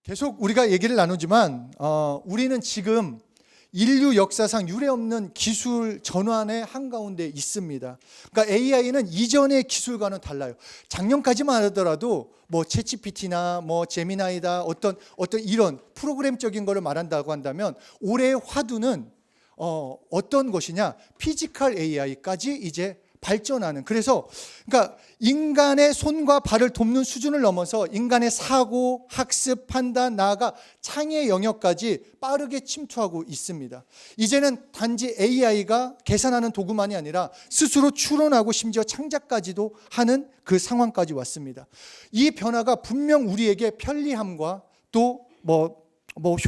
계속 우리가 얘기를 나누지만 우리는 지금 인류 역사상 유례없는 기술 전환의 한가운데 있습니다. 그러니까 AI는 이전의 기술과는 달라요. 작년까지만 하더라도 뭐 챗GPT나 뭐 제미나이다 어떤 이런 프로그램적인 거를 말한다고 한다면 올해의 화두는 어떤 것이냐? 피지컬 AI까지 이제 발전하는, 그래서 그러니까 인간의 손과 발을 돕는 수준을 넘어서 인간의 사고, 학습, 판단, 나아가 창의 영역까지 빠르게 침투하고 있습니다. 이제는 단지 AI가 계산하는 도구만이 아니라 스스로 추론하고 심지어 창작까지도 하는 그 상황까지 왔습니다. 이 변화가 분명 우리에게 편리함과 또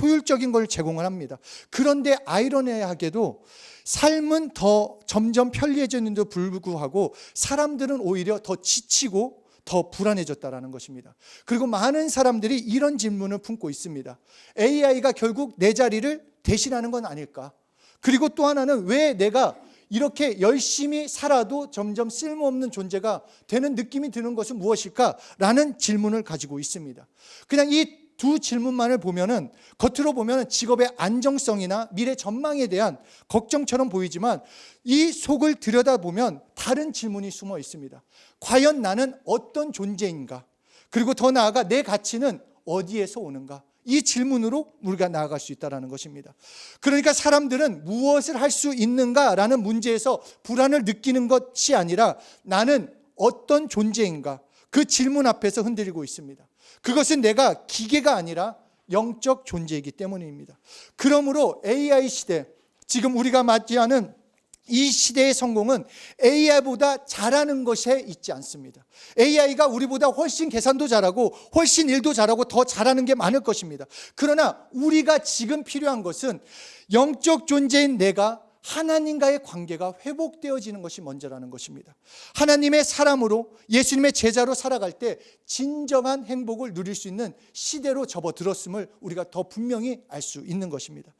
효율적인 걸 제공을 합니다. 그런데 아이러니하게도 삶은 더 점점 편리해졌는데도 불구하고 사람들은 오히려 더 지치고 더 불안해졌다는 것입니다. 그리고 많은 사람들이 이런 질문을 품고 있습니다. AI가 결국 내 자리를 대신하는 건 아닐까? 그리고 또 하나는 왜 내가 이렇게 열심히 살아도 점점 쓸모없는 존재가 되는 느낌이 드는 것은 무엇일까? 라는 질문을 가지고 있습니다. 그냥 이 두 질문만을 보면은 겉으로 보면은 직업의 안정성이나 미래 전망에 대한 걱정처럼 보이지만 이 속을 들여다보면 다른 질문이 숨어 있습니다. 과연 나는 어떤 존재인가? 그리고 더 나아가 내 가치는 어디에서 오는가? 이 질문으로 우리가 나아갈 수 있다는 것입니다. 그러니까 사람들은 무엇을 할 수 있는가라는 문제에서 불안을 느끼는 것이 아니라 나는 어떤 존재인가? 그 질문 앞에서 흔들리고 있습니다. 그것은 내가 기계가 아니라 영적 존재이기 때문입니다. 그러므로 AI 시대, 지금 우리가 맞이하는 이 시대의 성공은 AI보다 잘하는 것에 있지 않습니다. AI가 우리보다 훨씬 계산도 잘하고 훨씬 일도 잘하고 더 잘하는 게 많을 것입니다. 그러나 우리가 지금 필요한 것은 영적 존재인 내가 하나님과의 관계가 회복되어지는 것이 먼저라는 것입니다. 하나님의 사람으로 예수님의 제자로 살아갈 때 진정한 행복을 누릴 수 있는 시대로 접어들었음을 우리가 더 분명히 알 수 있는 것입니다.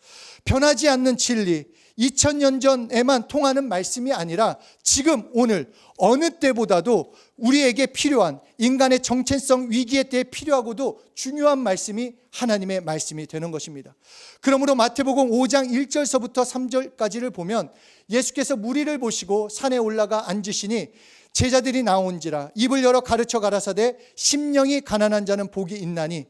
변하지 않는 진리, 2000년 전에만 통하는 말씀이 아니라 지금 오늘 어느 때보다도 우리에게 필요한, 인간의 정체성 위기에 대해 필요하고도 중요한 말씀이 하나님의 말씀이 되는 것입니다. 그러므로 마태복음 5장 1절서부터 3절까지를 보면 예수께서 무리를 보시고 산에 올라가 앉으시니 제자들이 나온지라 입을 열어 가르쳐 가라사대 심령이 가난한 자는 복이 있나니.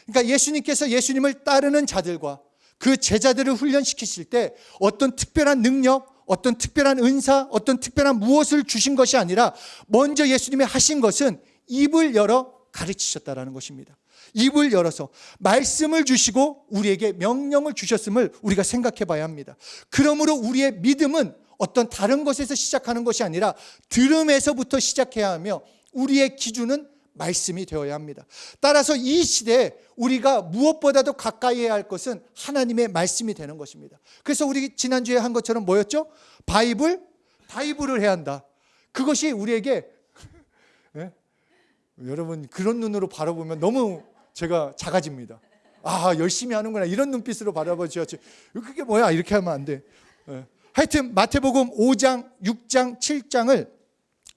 그러니까 예수님께서 예수님을 따르는 자들과 그 제자들을 훈련시키실 때 어떤 특별한 능력, 어떤 특별한 은사, 어떤 특별한 무엇을 주신 것이 아니라 먼저 예수님이 하신 것은 입을 열어 가르치셨다라는 것입니다. 입을 열어서 말씀을 주시고 우리에게 명령을 주셨음을 우리가 생각해 봐야 합니다. 그러므로 우리의 믿음은 어떤 다른 것에서 시작하는 것이 아니라 들음에서부터 시작해야 하며 우리의 기준은 말씀이 되어야 합니다. 따라서 이 시대에 우리가 무엇보다도 가까이 해야 할 것은 하나님의 말씀이 되는 것입니다. 그래서 우리 지난주에 한 것처럼 뭐였죠? 바이블을 해야 한다. 그것이 우리에게 여러분 그런 눈으로 바라보면 너무 제가 작아집니다. 열심히 하는구나 이런 눈빛으로 바라보셔야지. 그게 뭐야 이렇게 하면 안 돼. 하여튼 마태복음 5장, 6장, 7장을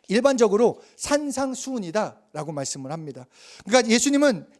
일반적으로 산상수훈이다라고 말씀을 합니다. 그러니까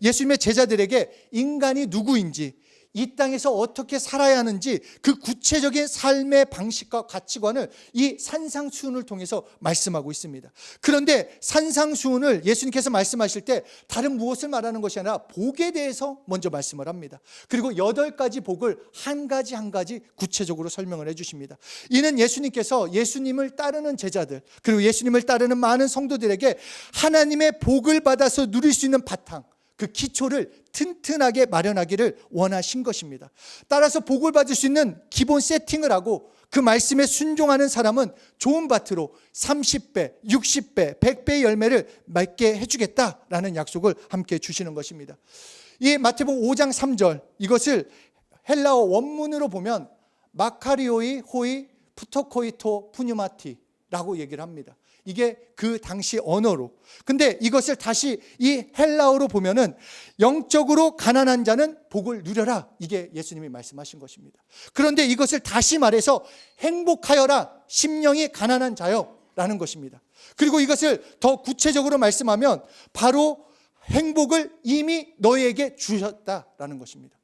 예수님의 제자들에게 인간이 누구인지, 이 땅에서 어떻게 살아야 하는지 그 구체적인 삶의 방식과 가치관을 이 산상수훈을 통해서 말씀하고 있습니다. 그런데 산상수훈을 예수님께서 말씀하실 때 다른 무엇을 말하는 것이 아니라 복에 대해서 먼저 말씀을 합니다. 그리고 8가지 복을 한 가지 한 가지 구체적으로 설명을 해주십니다. 이는 예수님께서 예수님을 따르는 제자들 그리고 예수님을 따르는 많은 성도들에게 하나님의 복을 받아서 누릴 수 있는 바탕, 그 기초를 튼튼하게 마련하기를 원하신 것입니다. 따라서 복을 받을 수 있는 기본 세팅을 하고 그 말씀에 순종하는 사람은 좋은 밭으로 30배, 60배, 100배의 열매를 맺게 해주겠다라는 약속을 함께 주시는 것입니다. 이 마태복음 5장 3절, 이것을 헬라어 원문으로 보면 마카리오이 호이 푸토코이토 푸뉴마티라고 얘기를 합니다. 이게 그 당시 언어로. 근데 이것을 다시 이 헬라어로 보면은 영적으로 가난한 자는 복을 누려라. 이게 예수님이 말씀하신 것입니다. 그런데 이것을 다시 말해서 행복하여라. 심령이 가난한 자여. 라는 것입니다. 그리고 이것을 더 구체적으로 말씀하면 바로 행복을 이미 너희에게 주셨다라는 것입니다.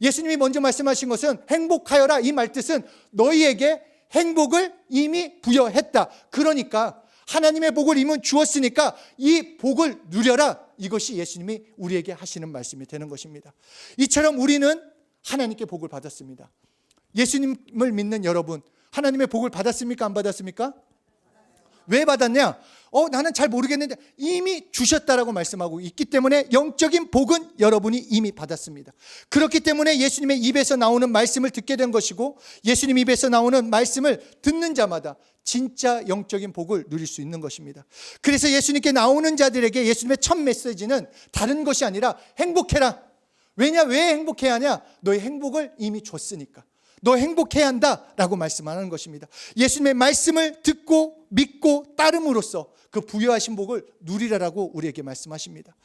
예수님이 먼저 말씀하신 것은 행복하여라, 이 말뜻은 너희에게 행복을 이미 부여했다. 그러니까 하나님의 복을 이미 주었으니까 이 복을 누려라. 이것이 예수님이 우리에게 하시는 말씀이 되는 것입니다. 이처럼 우리는 하나님께 복을 받았습니다. 예수님을 믿는 여러분, 하나님의 복을 받았습니까? 안 받았습니까? 왜 받았냐? 나는 잘 모르겠는데 이미 주셨다라고 말씀하고 있기 때문에 영적인 복은 여러분이 이미 받았습니다. 그렇기 때문에 예수님의 입에서 나오는 말씀을 듣게 된 것이고, 예수님 입에서 나오는 말씀을 듣는 자마다 진짜 영적인 복을 누릴 수 있는 것입니다. 그래서 예수님께 나오는 자들에게 예수님의 첫 메시지는 다른 것이 아니라 행복해라. 왜 행복해야 하냐? 너의 행복을 이미 줬으니까. 너 행복해야 한다라고 말씀하는 것입니다. 예수님의 말씀을 듣고 믿고 따름으로써 그 부여하신 복을 누리라라고 우리에게 말씀하십니다.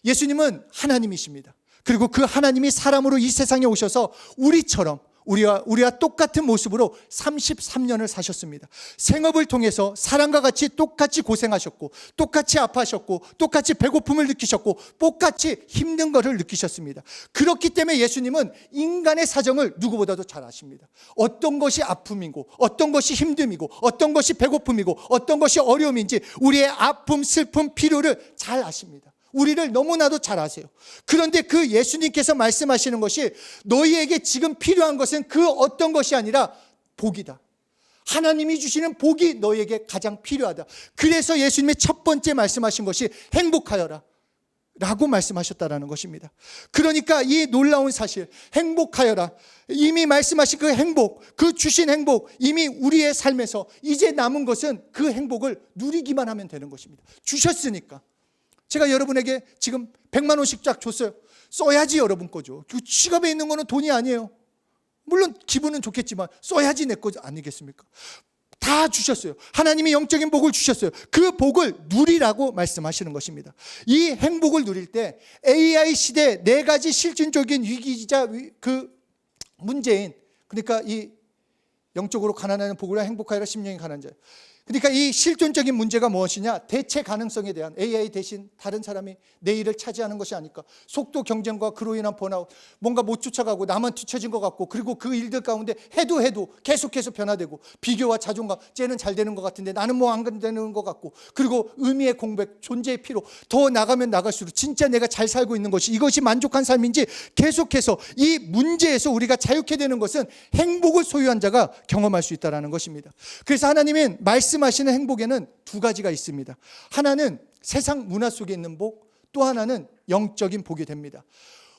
예수님은 하나님이십니다. 그리고 그 하나님이 사람으로 이 세상에 오셔서 우리와 똑같은 모습으로 33년을 사셨습니다. 생업을 통해서 사람과 같이 똑같이 고생하셨고, 똑같이 아파하셨고, 똑같이 배고픔을 느끼셨고, 똑같이 힘든 것을 느끼셨습니다. 그렇기 때문에 예수님은 인간의 사정을 누구보다도 잘 아십니다. 어떤 것이 아픔이고, 어떤 것이 힘듦이고, 어떤 것이 배고픔이고, 어떤 것이 어려움인지 우리의 아픔, 슬픔, 필요를 잘 아십니다. 우리를 너무나도 잘 아세요. 그런데 그 예수님께서 말씀하시는 것이 너희에게 지금 필요한 것은 그 어떤 것이 아니라 복이다. 하나님이 주시는 복이 너희에게 가장 필요하다. 그래서 예수님의 첫 번째 말씀하신 것이 행복하여라 라고 말씀하셨다라는 것입니다. 그러니까 이 놀라운 사실, 행복하여라, 이미 말씀하신 그 행복, 그 주신 행복, 이미 우리의 삶에서 이제 남은 것은 그 행복을 누리기만 하면 되는 것입니다. 주셨으니까. 제가 여러분에게 지금 100만 원씩 쫙 줬어요. 써야지 여러분 거죠. 그 지갑에 있는 거는 돈이 아니에요. 물론 기분은 좋겠지만 써야지 내 거 아니겠습니까? 다 주셨어요. 하나님이 영적인 복을 주셨어요. 그 복을 누리라고 말씀하시는 것입니다. 이 행복을 누릴 때 AI 시대 네 가지 실질적인 위기이자 그 문제인, 그러니까 이 영적으로 가난하는 복이라 행복하여라 심령이 가난한 자예요. 그러니까 이 실존적인 문제가 무엇이냐? 대체 가능성에 대한, AI 대신 다른 사람이 내 일을 차지하는 것이 아닐까? 속도 경쟁과 그로 인한 번아웃, 뭔가 못 쫓아가고 나만 뒤처진 것 같고, 그리고 그 일들 가운데 해도 계속해서 변화되고, 비교와 자존감, 쟤는 잘 되는 것 같은데 나는 뭐 안 되는 것 같고, 그리고 의미의 공백, 존재의 피로, 더 나가면 나갈수록 진짜 내가 잘 살고 있는 것이, 이것이 만족한 삶인지, 계속해서 이 문제에서 우리가 자유케 되는 것은 행복을 소유한 자가 경험할 수 있다는 것입니다. 그래서 하나님은 말씀하시는 행복에는 두 가지가 있습니다. 하나는 세상 문화 속에 있는 복, 또 하나는 영적인 복이 됩니다.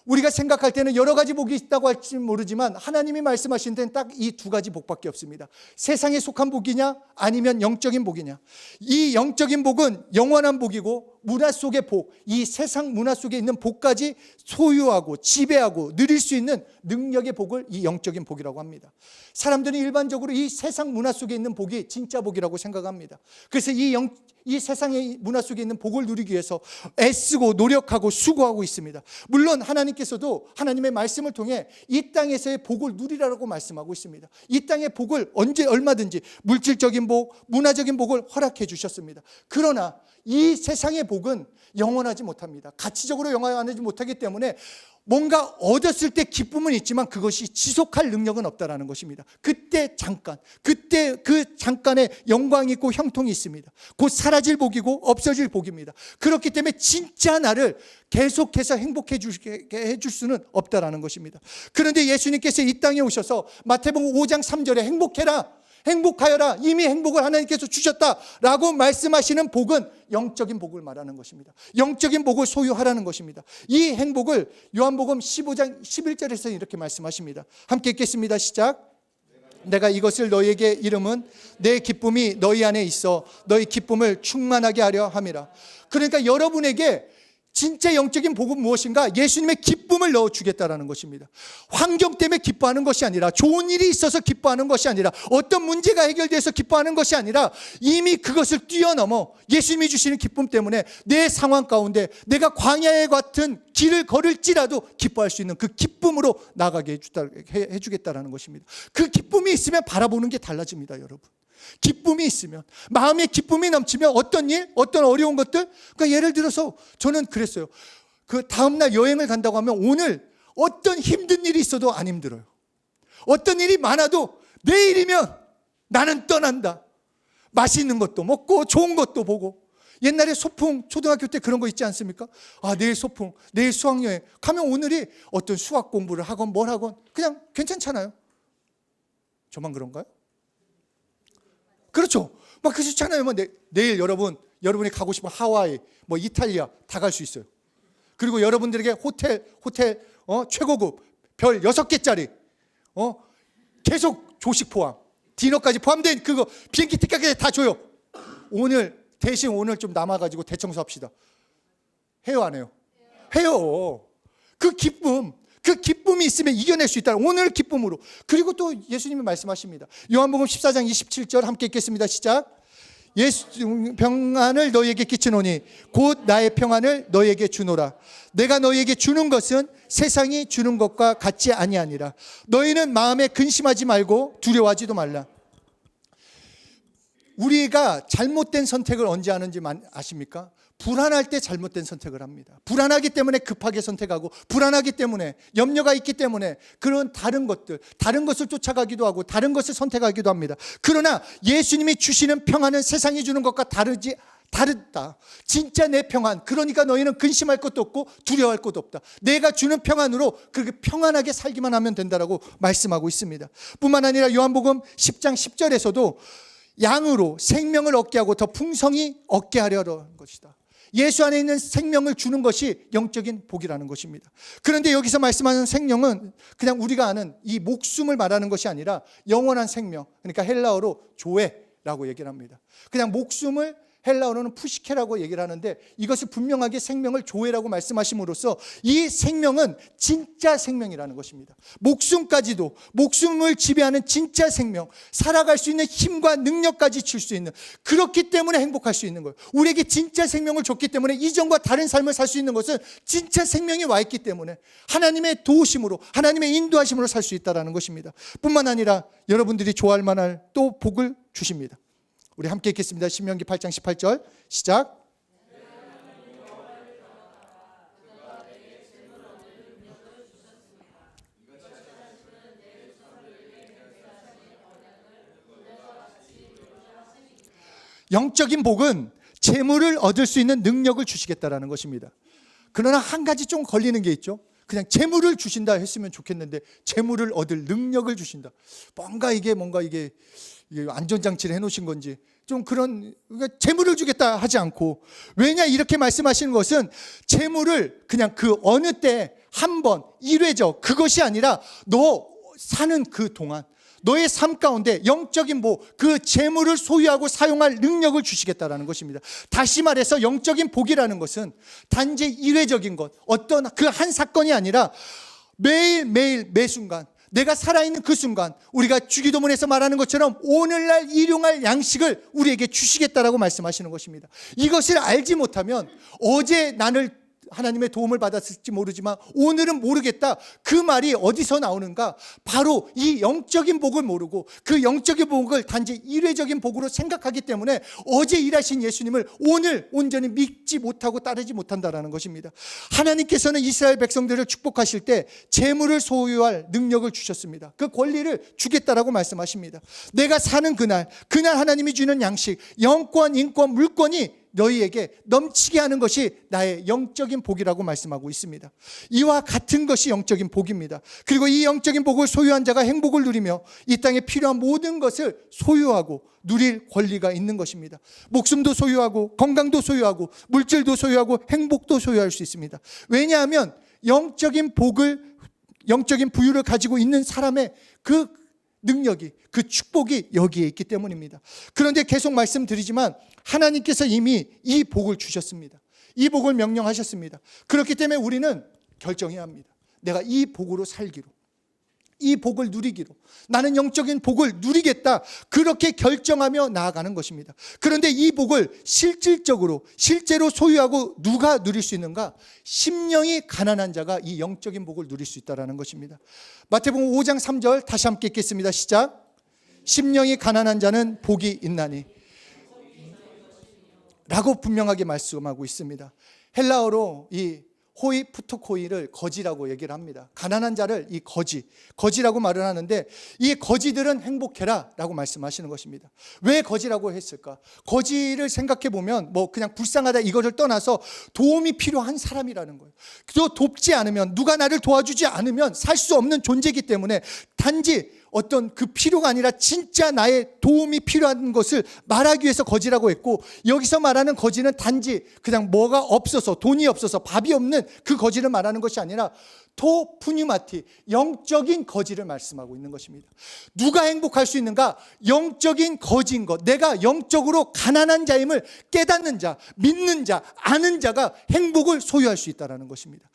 우리가 생각할 때는 여러 가지 복이 있다고 할지 모르지만 하나님이 말씀하신 데는 딱 이 두 가지 복밖에 없습니다. 세상에 속한 복이냐 아니면 영적인 복이냐. 이 영적인 복은 영원한 복이고, 문화 속의 복, 이 세상 문화 속에 있는 복까지 소유하고 지배하고 누릴 수 있는 능력의 복을 이 영적인 복이라고 합니다. 사람들은 일반적으로 이 세상 문화 속에 있는 복이 진짜 복이라고 생각합니다. 그래서 이 세상의 문화 속에 있는 복을 누리기 위해서 애쓰고 노력하고 수고하고 있습니다. 물론 하나님께서도 하나님의 말씀을 통해 이 땅에서의 복을 누리라고 말씀하고 있습니다. 이 땅의 복을 언제 얼마든지 물질적인 복, 문화적인 복을 허락해 주셨습니다. 그러나 이 세상의 복은 영원하지 못합니다. 가치적으로 영원하지 못하기 때문에 뭔가 얻었을 때 기쁨은 있지만 그것이 지속할 능력은 없다라는 것입니다. 그때 그 잠깐의 영광이 있고 형통이 있습니다. 곧 사라질 복이고 없어질 복입니다. 그렇기 때문에 진짜 나를 계속해서 행복해 주게 해줄 수는 없다라는 것입니다. 그런데 예수님께서 이 땅에 오셔서 마태복음 5장 3절에 행복하여라, 이미 행복을 하나님께서 주셨다라고 말씀하시는 복은 영적인 복을 말하는 것입니다. 영적인 복을 소유하라는 것입니다. 이 행복을 요한복음 15장 11절에서 이렇게 말씀하십니다. 함께 읽겠습니다. 시작. 내가 이것을 너희에게 이름은 내 기쁨이 너희 안에 있어 너희 기쁨을 충만하게 하려 함이라. 그러니까 여러분에게 진짜 영적인 복은 무엇인가? 예수님의 기쁨을 넣어주겠다라는 것입니다. 환경 때문에 기뻐하는 것이 아니라, 좋은 일이 있어서 기뻐하는 것이 아니라, 어떤 문제가 해결돼서 기뻐하는 것이 아니라, 이미 그것을 뛰어넘어 예수님이 주시는 기쁨 때문에 내 상황 가운데 내가 광야에 같은 길을 걸을지라도 기뻐할 수 있는 그 기쁨으로 나가게 해주겠다라는 것입니다. 그 기쁨이 있으면 바라보는 게 달라집니다, 여러분. 기쁨이 있으면, 마음에 기쁨이 넘치면 어떤 일, 어떤 어려운 것들, 그러니까 예를 들어서 저는 그랬어요. 그 다음날 여행을 간다고 하면 오늘 어떤 힘든 일이 있어도 안 힘들어요. 어떤 일이 많아도 내일이면 나는 떠난다. 맛있는 것도 먹고 좋은 것도 보고. 옛날에 소풍 초등학교 때 그런 거 있지 않습니까? 아, 내일 소풍, 내일 수학여행 가면 오늘이 어떤 수학 공부를 하건 뭘 하건 그냥 괜찮잖아요. 저만 그런가요? 그렇죠. 막 그렇잖아요. 뭐 내일 여러분이 가고 싶은 하와이, 뭐 이탈리아 다 갈 수 있어요. 그리고 여러분들에게 호텔 최고급 별 6개짜리 계속 조식 포함, 디너까지 포함된 그거 비행기 티켓까지 다 줘요. 대신 오늘 좀 남아가지고 대청소합시다. 해요, 안 해요? 해요. 그 기쁨이 있으면 이겨낼 수 있다. 오늘 기쁨으로. 그리고 또 예수님이 말씀하십니다. 요한복음 14장 27절 함께 읽겠습니다. 시작. 예수 평안을 너희에게 끼치노니 곧 나의 평안을 너희에게 주노라. 내가 너희에게 주는 것은 세상이 주는 것과 같지 아니하니라. 너희는 마음에 근심하지 말고 두려워하지도 말라. 우리가 잘못된 선택을 언제 하는지 아십니까? 불안할 때 잘못된 선택을 합니다. 불안하기 때문에 급하게 선택하고, 불안하기 때문에, 염려가 있기 때문에 그런 다른 것을 쫓아가기도 하고 다른 것을 선택하기도 합니다. 그러나 예수님이 주시는 평안은 세상이 주는 것과 다르다. 진짜 내 평안, 그러니까 너희는 근심할 것도 없고 두려워할 것도 없다. 내가 주는 평안으로 그렇게 평안하게 살기만 하면 된다라고 말씀하고 있습니다. 뿐만 아니라 요한복음 10장 10절에서도 양으로 생명을 얻게 하고 더 풍성히 얻게 하려는 것이다. 예수 안에 있는 생명을 주는 것이 영적인 복이라는 것입니다. 그런데 여기서 말씀하는 생명은 그냥 우리가 아는 이 목숨을 말하는 것이 아니라 영원한 생명, 그러니까 헬라어로 조에라고 얘기를 합니다. 그냥 목숨을 헬라어로는 푸시케라고 얘기를 하는데, 이것을 분명하게 생명을 조에라고 말씀하심으로써 이 생명은 진짜 생명이라는 것입니다. 목숨까지도, 목숨을 지배하는 진짜 생명, 살아갈 수 있는 힘과 능력까지 줄 수 있는, 그렇기 때문에 행복할 수 있는 거예요. 우리에게 진짜 생명을 줬기 때문에 이전과 다른 삶을 살 수 있는 것은 진짜 생명이 와 있기 때문에 하나님의 도우심으로, 하나님의 인도하심으로 살 수 있다는 것입니다. 뿐만 아니라 여러분들이 좋아할 만한 또 복을 주십니다. 우리 함께 읽겠습니다. 신명기 8장 18절 시작. 영적인 복은 재물을 얻을 수 있는 능력을 주시겠다라는 것입니다. 그러나 한 가지 좀 걸리는 게 있죠. 그냥 재물을 주신다 했으면 좋겠는데 재물을 얻을 능력을 주신다. 뭔가 이게 안전장치를 해놓으신 건지 좀 그런, 그러니까 재물을 주겠다 하지 않고, 왜냐 이렇게 말씀하시는 것은 재물을 그냥 그 어느 때 한 번 일회적 그것이 아니라 너 사는 그 동안 너의 삶 가운데 영적인 그 재물을 소유하고 사용할 능력을 주시겠다라는 것입니다. 다시 말해서 영적인 복이라는 것은 단지 일회적인 것, 어떤 그 한 사건이 아니라 매일매일 매순간 내가 살아있는 그 순간, 우리가 주기도문에서 말하는 것처럼 오늘날 일용할 양식을 우리에게 주시겠다라고 말씀하시는 것입니다. 이것을 알지 못하면 어제 나를 하나님의 도움을 받았을지 모르지만 오늘은 모르겠다, 그 말이 어디서 나오는가? 바로 이 영적인 복을 모르고 그 영적인 복을 단지 일회적인 복으로 생각하기 때문에 어제 일하신 예수님을 오늘 온전히 믿지 못하고 따르지 못한다는 것입니다. 하나님께서는 이스라엘 백성들을 축복하실 때 재물을 소유할 능력을 주셨습니다. 그 권리를 주겠다라고 말씀하십니다. 내가 사는 그날 하나님이 주는 양식, 영권, 인권, 물권이 너희에게 넘치게 하는 것이 나의 영적인 복이라고 말씀하고 있습니다. 이와 같은 것이 영적인 복입니다. 그리고 이 영적인 복을 소유한 자가 행복을 누리며 이 땅에 필요한 모든 것을 소유하고 누릴 권리가 있는 것입니다. 목숨도 소유하고 건강도 소유하고 물질도 소유하고 행복도 소유할 수 있습니다. 왜냐하면 영적인 부유를 가지고 있는 사람의 그 능력이, 그 축복이 여기에 있기 때문입니다. 그런데 계속 말씀드리지만 하나님께서 이미 이 복을 주셨습니다. 이 복을 명령하셨습니다. 그렇기 때문에 우리는 결정해야 합니다. 내가 이 복으로 살기로, 이 복을 누리기로, 나는 영적인 복을 누리겠다, 그렇게 결정하며 나아가는 것입니다. 그런데 이 복을 실제로 소유하고 누가 누릴 수 있는가? 심령이 가난한 자가 이 영적인 복을 누릴 수 있다는 것입니다. 마태복음 5장 3절 다시 함께 읽겠습니다. 시작. 심령이 가난한 자는 복이 있나니 라고 분명하게 말씀하고 있습니다. 헬라어로 이 호이 푸토코이를 거지라고 얘기를 합니다. 가난한 자를 이 거지라고 말을 하는데, 이 거지들은 행복해라 라고 말씀하시는 것입니다. 왜 거지라고 했을까? 거지를 생각해 보면 뭐 그냥 불쌍하다 이거를 떠나서 도움이 필요한 사람이라는 거예요. 또 돕지 않으면, 누가 나를 도와주지 않으면 살 수 없는 존재이기 때문에 단지 어떤 그 필요가 아니라 진짜 나의 도움이 필요한 것을 말하기 위해서 거지라고 했고, 여기서 말하는 거지는 단지 그냥 뭐가 없어서, 돈이 없어서, 밥이 없는 그 거지를 말하는 것이 아니라 토푸뉴마티, 영적인 거지를 말씀하고 있는 것입니다. 누가 행복할 수 있는가? 영적인 거지인 것, 내가 영적으로 가난한 자임을 깨닫는 자, 믿는 자, 아는 자가 행복을 소유할 수 있다는 것입니다.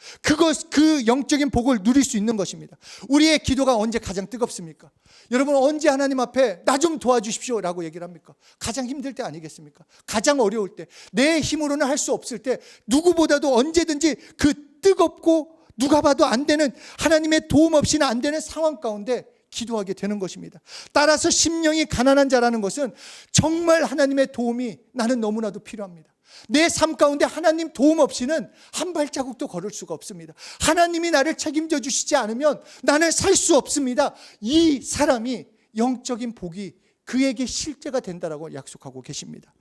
그 영적인 복을 누릴 수 있는 것입니다. 우리의 기도가 언제 가장 뜨겁습니까? 여러분, 언제 하나님 앞에 나 좀 도와주십시오 라고 얘기를 합니까? 가장 힘들 때 아니겠습니까? 가장 어려울 때, 내 힘으로는 할 수 없을 때, 누구보다도 언제든지 그 뜨겁고 누가 봐도 안 되는, 하나님의 도움 없이는 안 되는 상황 가운데 기도하게 되는 것입니다. 따라서 심령이 가난한 자라는 것은 정말 하나님의 도움이 나는 너무나도 필요합니다. 내 삶 가운데 하나님 도움 없이는 한 발자국도 걸을 수가 없습니다. 하나님이 나를 책임져 주시지 않으면 나는 살 수 없습니다. 이 사람이 영적인 복이 그에게 실제가 된다라고 약속하고 계십니다.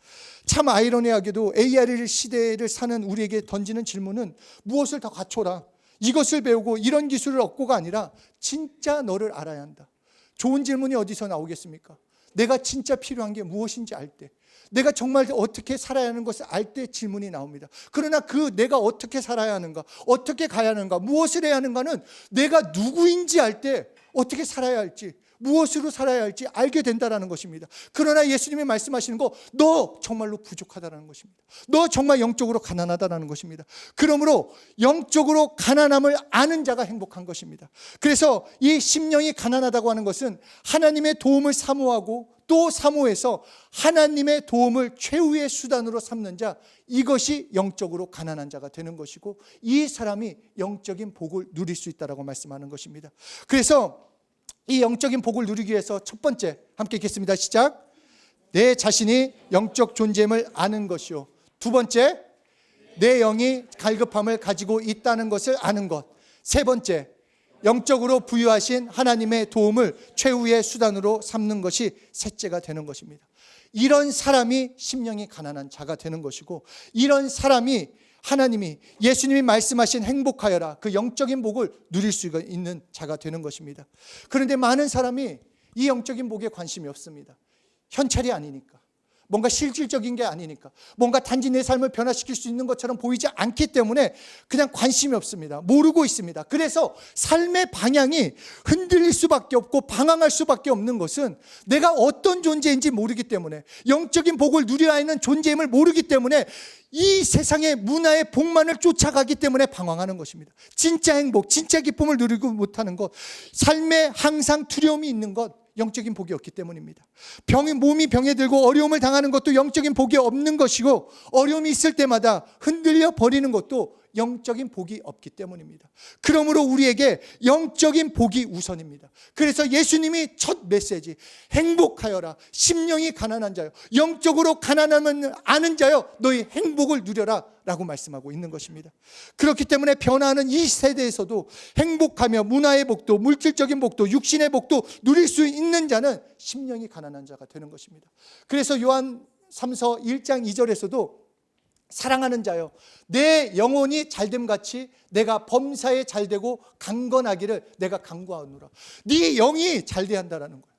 참 아이러니하게도 AR 시대를 사는 우리에게 던지는 질문은 무엇을 더 갖춰라, 이것을 배우고 이런 기술을 얻고가 아니라 진짜 너를 알아야 한다. 좋은 질문이 어디서 나오겠습니까? 내가 진짜 필요한 게 무엇인지 알 때, 내가 정말 어떻게 살아야 하는 것을 알 때 질문이 나옵니다. 그러나 그 내가 어떻게 살아야 하는가, 어떻게 가야 하는가, 무엇을 해야 하는가는 내가 누구인지 알 때 어떻게 살아야 할지, 무엇으로 살아야 할지 알게 된다는 것입니다. 그러나 예수님이 말씀하시는 거, 너 정말로 부족하다는 것입니다. 너 정말 영적으로 가난하다는 것입니다. 그러므로 영적으로 가난함을 아는 자가 행복한 것입니다. 그래서 이 심령이 가난하다고 하는 것은 하나님의 도움을 사모하고 또 사모해서 하나님의 도움을 최후의 수단으로 삼는 자, 이것이 영적으로 가난한 자가 되는 것이고, 이 사람이 영적인 복을 누릴 수 있다고 말씀하는 것입니다. 그래서 이 영적인 복을 누리기 위해서 첫 번째, 함께 읽겠습니다. 시작. 내 자신이 영적 존재임을 아는 것이요. 두 번째, 내 영이 갈급함을 가지고 있다는 것을 아는 것. 세 번째, 영적으로 부유하신 하나님의 도움을 최후의 수단으로 삼는 것이 셋째가 되는 것입니다. 이런 사람이 심령이 가난한 자가 되는 것이고, 이런 사람이 하나님이, 예수님이 말씀하신 행복하여라, 그 영적인 복을 누릴 수 있는 자가 되는 것입니다. 그런데 많은 사람이 이 영적인 복에 관심이 없습니다. 현찰이 아니니까, 뭔가 실질적인 게 아니니까, 뭔가 단지 내 삶을 변화시킬 수 있는 것처럼 보이지 않기 때문에 그냥 관심이 없습니다. 모르고 있습니다. 그래서 삶의 방향이 흔들릴 수밖에 없고 방황할 수밖에 없는 것은 내가 어떤 존재인지 모르기 때문에, 영적인 복을 누려야 하는 존재임을 모르기 때문에, 이 세상의 문화의 복만을 쫓아가기 때문에 방황하는 것입니다. 진짜 행복, 진짜 기쁨을 누리고 못하는 것, 삶에 항상 두려움이 있는 것, 영적인 복이 없기 때문입니다. 몸이 병에 들고 어려움을 당하는 것도 영적인 복이 없는 것이고, 어려움이 있을 때마다 흔들려 버리는 것도 영적인 복이 없기 때문입니다. 그러므로 우리에게 영적인 복이 우선입니다. 그래서 예수님이 첫 메시지, 행복하여라, 심령이 가난한 자여, 영적으로 가난함을 아는 자여, 너희 행복을 누려라 라고 말씀하고 있는 것입니다. 그렇기 때문에 변화하는 이 세대에서도 행복하며 문화의 복도, 물질적인 복도, 육신의 복도 누릴 수 있는 자는 심령이 가난한 자가 되는 것입니다. 그래서 요한 3서 1장 2절에서도 사랑하는 자여, 내 영혼이 잘됨같이 내가 범사에 잘되고 강건하기를 내가 간구하노라. 네 영이 잘돼야 한다는 거예요.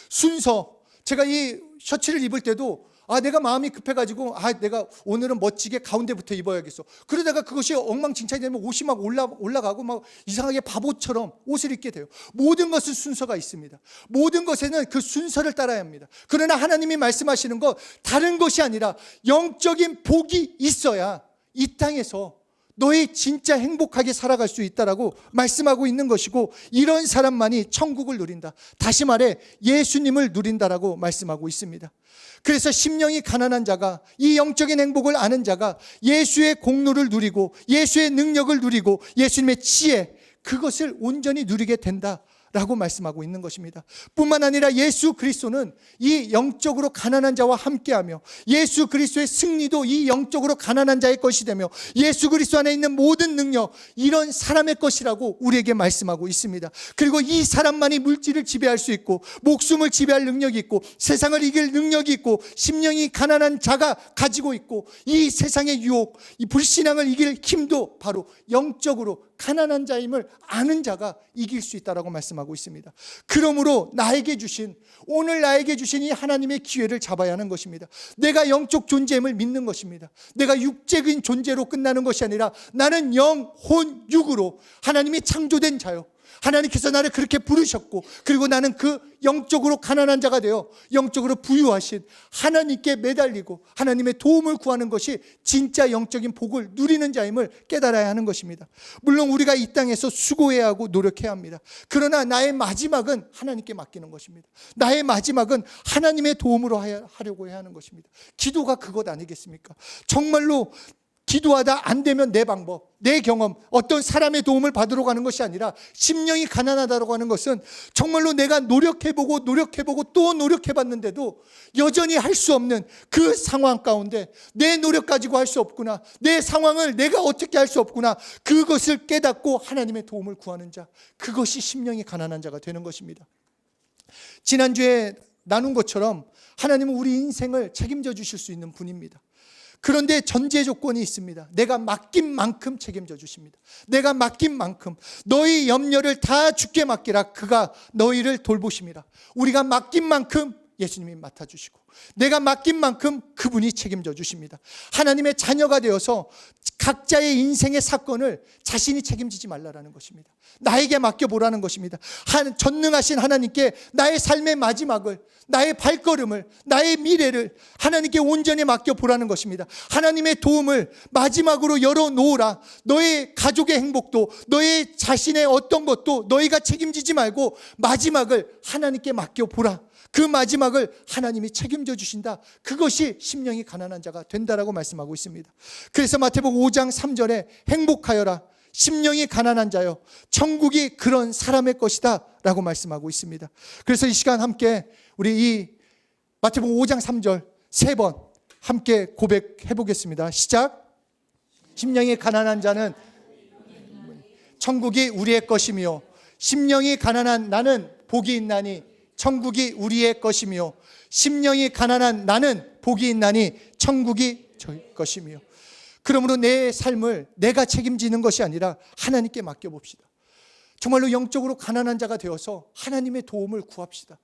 순서, 제가 이 셔츠를 입을 때도 내가 마음이 급해가지고 내가 오늘은 멋지게 가운데부터 입어야겠어. 그러다가 그것이 엉망진창이 되면 옷이 막 올라가고 막 이상하게 바보처럼 옷을 입게 돼요. 모든 것은 순서가 있습니다. 모든 것에는 그 순서를 따라야 합니다. 그러나 하나님이 말씀하시는 것, 다른 것이 아니라 영적인 복이 있어야 이 땅에서 너희 진짜 행복하게 살아갈 수 있다라고 말씀하고 있는 것이고, 이런 사람만이 천국을 누린다. 다시 말해 예수님을 누린다라고 말씀하고 있습니다. 그래서 심령이 가난한 자가, 이 영적인 행복을 아는 자가 예수의 공로를 누리고 예수의 능력을 누리고 예수님의 지혜, 그것을 온전히 누리게 된다 라고 말씀하고 있는 것입니다. 뿐만 아니라 예수 그리스도는 이 영적으로 가난한 자와 함께하며 예수 그리스도의 승리도 이 영적으로 가난한 자의 것이 되며 예수 그리스도 안에 있는 모든 능력, 이런 사람의 것이라고 우리에게 말씀하고 있습니다. 그리고 이 사람만이 물질을 지배할 수 있고 목숨을 지배할 능력이 있고 세상을 이길 능력이 있고 심령이 가난한 자가 가지고 있고 이 세상의 유혹, 이 불신앙을 이길 힘도 바로 영적으로 가난한 자임을 아는 자가 이길 수 있다라고 말씀하고 있습니다. 그러므로 오늘 나에게 주신 이 하나님의 기회를 잡아야 하는 것입니다. 내가 영적 존재임을 믿는 것입니다. 내가 육적인 존재로 끝나는 것이 아니라 나는 영, 혼, 육으로 하나님이 창조된 자요, 하나님께서 나를 그렇게 부르셨고 그리고 나는 그 영적으로 가난한 자가 되어 영적으로 부유하신 하나님께 매달리고 하나님의 도움을 구하는 것이 진짜 영적인 복을 누리는 자임을 깨달아야 하는 것입니다. 물론 우리가 이 땅에서 수고해야 하고 노력해야 합니다. 그러나 나의 마지막은 하나님께 맡기는 것입니다. 나의 마지막은 하나님의 도움으로 하려고 해야 하는 것입니다. 기도가 그것 아니겠습니까? 정말로 기도하다 안 되면 내 방법, 내 경험, 어떤 사람의 도움을 받으러 가는 것이 아니라 심령이 가난하다고 하는 것은 정말로 내가 노력해보고 또 노력해봤는데도 여전히 할 수 없는 그 상황 가운데 내 노력 가지고 할 수 없구나, 내 상황을 내가 어떻게 할 수 없구나, 그것을 깨닫고 하나님의 도움을 구하는 자, 그것이 심령이 가난한 자가 되는 것입니다. 지난주에 나눈 것처럼 하나님은 우리 인생을 책임져 주실 수 있는 분입니다. 그런데 전제 조건이 있습니다. 내가 맡긴 만큼 책임져 주십니다. 내가 맡긴 만큼, 너희 염려를 다 주께 맡기라, 그가 너희를 돌보심이라. 우리가 맡긴 만큼 예수님이 맡아주시고 내가 맡긴 만큼 그분이 책임져 주십니다. 하나님의 자녀가 되어서 각자의 인생의 사건을 자신이 책임지지 말라라는 것입니다. 나에게 맡겨보라는 것입니다. 전능하신 하나님께 나의 삶의 마지막을, 나의 발걸음을, 나의 미래를 하나님께 온전히 맡겨보라는 것입니다. 하나님의 도움을 마지막으로 열어놓으라. 너의 가족의 행복도, 너의 자신의 어떤 것도 너희가 책임지지 말고 마지막을 하나님께 맡겨보라. 그 마지막을 하나님이 책임져 주신다. 그것이 심령이 가난한 자가 된다라고 말씀하고 있습니다. 그래서 마태복음 5장 3절에 행복하여라 심령이 가난한 자여, 천국이 그런 사람의 것이다 라고 말씀하고 있습니다. 그래서 이 시간 함께 우리 이 마태복음 5장 3절 3번 함께 고백해 보겠습니다. 시작. 심령이 가난한 자는 천국이 우리의 것이며 심령이 가난한 나는 복이 있나니 천국이 우리의 것이며 심령이 가난한 나는 복이 있나니 천국이 저희 것이며. 그러므로 내 삶을 내가 책임지는 것이 아니라 하나님께 맡겨봅시다. 정말로 영적으로 가난한 자가 되어서 하나님의 도움을 구합시다.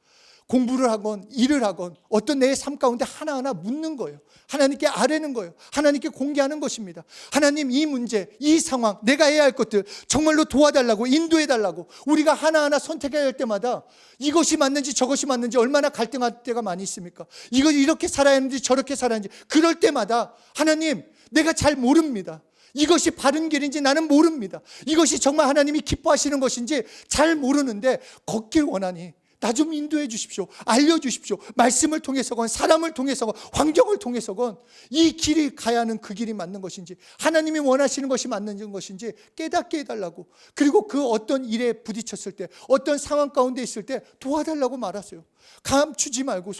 공부를 하건 일을 하건 어떤 내 삶 가운데 하나하나 묻는 거예요. 하나님께 아뢰는 거예요. 하나님께 공개하는 것입니다. 하나님, 이 문제, 이 상황, 내가 해야 할 것들 정말로 도와달라고, 인도해달라고. 우리가 하나하나 선택해야 할 때마다 이것이 맞는지 저것이 맞는지 얼마나 갈등할 때가 많이 있습니까? 이거 이렇게 살아야 하는지 저렇게 살아야 하는지. 그럴 때마다 하나님, 내가 잘 모릅니다. 이것이 바른 길인지 나는 모릅니다. 이것이 정말 하나님이 기뻐하시는 것인지 잘 모르는데 걷길 원하니 나 좀 인도해 주십시오. 알려주십시오. 말씀을 통해서건 사람을 통해서건 환경을 통해서건 이 길이 가야 하는 그 길이 맞는 것인지, 하나님이 원하시는 것이 맞는 것인지 깨닫게 해달라고. 그리고 그 어떤 일에 부딪혔을 때, 어떤 상황 가운데 있을 때 도와달라고 말하세요. 감추지 말고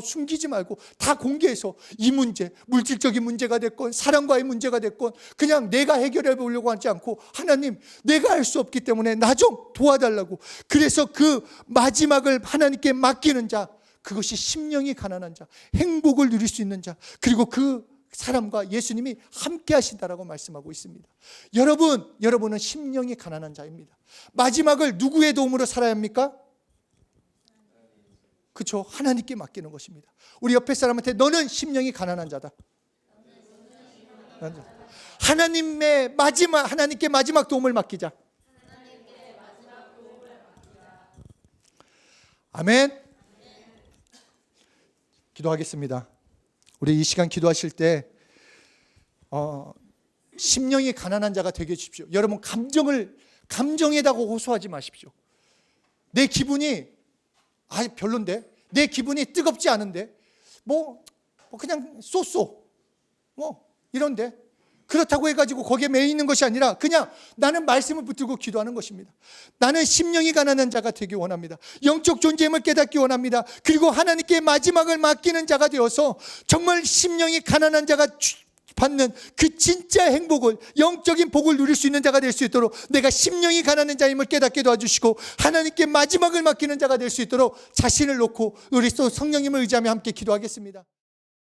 숨기지 말고 다 공개해서 이 문제, 물질적인 문제가 됐건 사랑과의 문제가 됐건 그냥 내가 해결해 보려고 하지 않고 하나님, 내가 할 수 없기 때문에 나 좀 도와달라고. 그래서 그 마지막을 하나님께 맡기는 자, 그것이 심령이 가난한 자, 행복을 누릴 수 있는 자, 그리고 그 사람과 예수님이 함께 하신다라고 말씀하고 있습니다. 여러분은 심령이 가난한 자입니다. 마지막을 누구의 도움으로 살아야 합니까? 그렇죠. 하나님께 맡기는 것입니다. 우리 옆에 사람한테 너는 심령이 가난한 자다. 하나님께 마지막 도움을 맡기자. 아멘. 기도하겠습니다. 우리 이 시간 기도하실 때 심령이 가난한 자가 되게 해주십시오. 여러분, 감정에다가 호소하지 마십시오. 내 기분이 별론데, 내 기분이 뜨겁지 않은데, 그냥 쏘쏘 이런데 그렇다고 해가지고 거기에 매여 있는 것이 아니라 그냥 나는 말씀을 붙들고 기도하는 것입니다. 나는 심령이 가난한 자가 되기 원합니다. 영적 존재임을 깨닫기 원합니다. 그리고 하나님께 마지막을 맡기는 자가 되어서 정말 심령이 가난한 자가 받는 그 진짜 행복을, 영적인 복을 누릴 수 있는 자가 될 수 있도록 내가 심령이 가난한 자임을 깨닫게 도와주시고 하나님께 마지막을 맡기는 자가 될 수 있도록 자신을 놓고 우리 또 성령님을 의지하며 함께 기도하겠습니다.